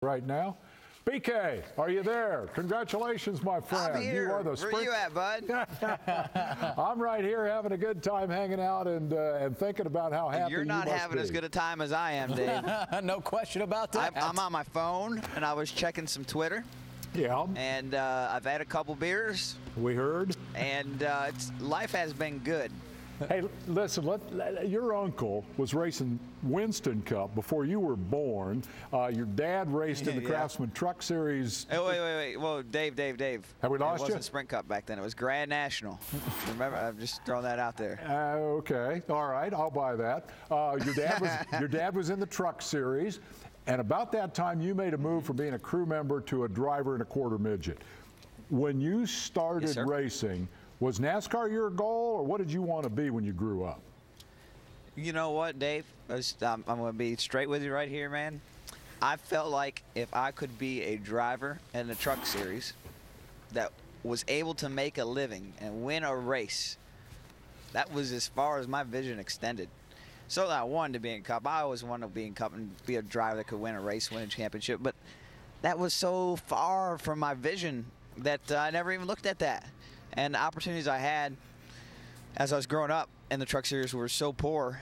Right now. BK, are you there? Congratulations, my friend. I'm here. You are the Where you at, bud? I'm right here having a good time hanging out and thinking about how happy You're not you must having be. as good a time as I am, Dave. No question about that. I'm on my phone, and I was checking some Twitter. Yeah. And I've had a couple beers. We heard. And life has been good. Hey, listen, your uncle was racing Winston Cup before you were born. Your dad raced in the Craftsman Truck Series. Hey, wait. Well, Dave. Have we lost you? It wasn't Sprint Cup back then. It was Grand National. Remember, I'm just throwing that out there. Okay. All right. I'll buy that. Your dad was in the Truck Series. And about that time, you made a move from being a crew member to a driver in a quarter midget. When you started racing, was NASCAR your goal, or what did you want to be when you grew up? You know what, Dave? I'm going to be straight with you right here, man. I felt like if I could be a driver in the Truck Series that was able to make a living and win a race, that was as far as my vision extended. So that I wanted to be in Cup. I always wanted to be in Cup and be a driver that could win a race, win a championship. But that was so far from my vision that I never even looked at that. And the opportunities I had as I was growing up in the Truck Series were so poor,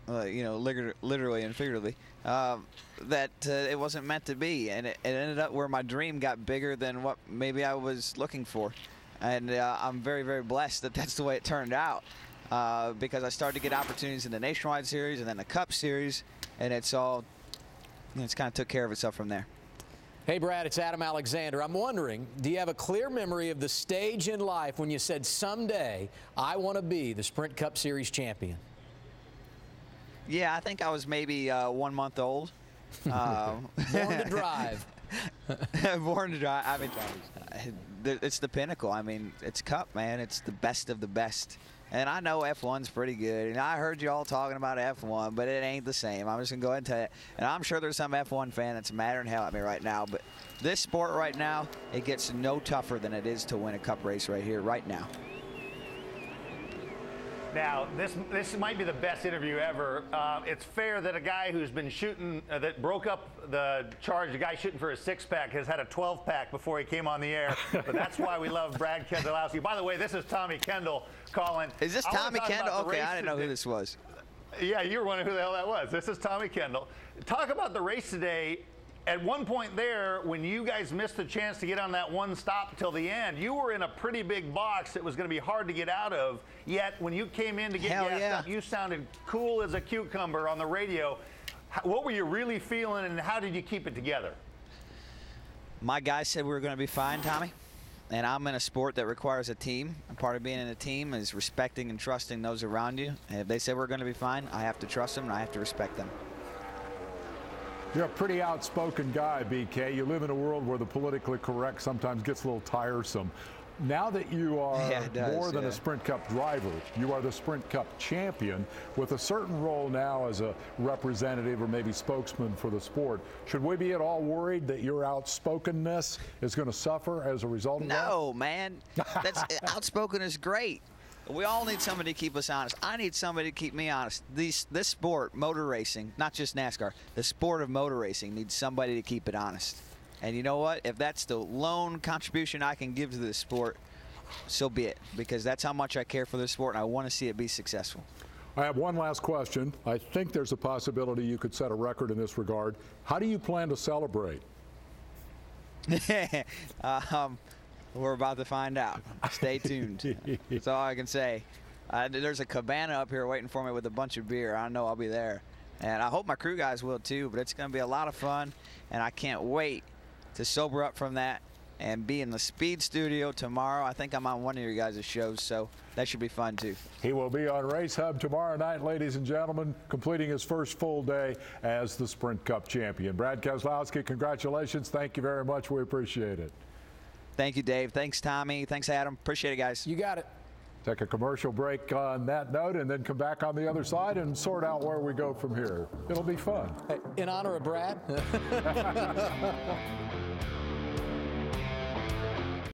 literally and figuratively, that it wasn't meant to be. And it ended up where my dream got bigger than what maybe I was looking for. And I'm very, very blessed that that's the way it turned out, because I started to get opportunities in the Nationwide Series and then the Cup Series, and it's kind of took care of itself from there. Hey, Brad, it's Adam Alexander. I'm wondering, do you have a clear memory of the stage in life when you said, someday I want to be the Sprint Cup Series champion? Yeah, I think I was maybe 1 month old. Born to drive. Born to drive. I mean, it's the pinnacle. I mean, it's Cup, man. It's the best of the best. And I know F1's pretty good. And I heard you all talking about F1, but it ain't the same. I'm just going to go ahead and tell you. And I'm sure there's some F1 fan that's mad as hell at me right now. But this sport right now, it gets no tougher than it is to win a Cup race right here, right now. Now, this might be the best interview ever. It's fair that a guy who's been shooting, that broke up the charge, the guy shooting for a six-pack has had a 12-pack before he came on the air. But that's why we love Brad Keselowski. By the way, this is Tommy Kendall calling. Is this Tommy Kendall? Okay, I didn't know who this was. Yeah, you were wondering who the hell that was. This is Tommy Kendall. Talk about the race today. At one point there, when you guys missed the chance to get on that one stop till the end, you were in a pretty big box that was going to be hard to get out of. Yet, when you came in to get gassed up, you sounded cool as a cucumber on the radio. What were you really feeling, and how did you keep it together? My guys said we were going to be fine, Tommy. And I'm in a sport that requires a team. And part of being in a team is respecting and trusting those around you. And if they say we're going to be fine, I have to trust them and I have to respect them. You're a pretty outspoken guy, BK. You live in a world where the politically correct sometimes gets a little tiresome. Now that you are more than a Sprint Cup driver, you are the Sprint Cup champion with a certain role now as a representative or maybe spokesman for the sport. Should we be at all worried that your outspokenness is going to suffer as a result of that? No, man. Outspoken is great. We all need somebody to keep us honest. I need somebody to keep me honest. This sport, motor racing, not just NASCAR, the sport of motor racing needs somebody to keep it honest. And you know what? If that's the lone contribution I can give to this sport, so be it. Because that's how much I care for this sport, and I want to see it be successful. I have one last question. I think there's a possibility you could set a record in this regard. How do you plan to celebrate? We're about to find out. Stay tuned. That's all I can say. There's a cabana up here waiting for me with a bunch of beer. I know I'll be there. And I hope my crew guys will too, but it's going to be a lot of fun. And I can't wait to sober up from that and be in the Speed Studio tomorrow. I think I'm on one of your guys' shows, so that should be fun too. He will be on Race Hub tomorrow night, ladies and gentlemen, completing his first full day as the Sprint Cup champion. Brad Keselowski, congratulations. Thank you very much. We appreciate it. Thank you, Dave. Thanks, Tommy. Thanks, Adam. Appreciate it, guys. You got it. Take a commercial break on that note and then come back on the other side and sort out where we go from here. It'll be fun. In honor of Brad.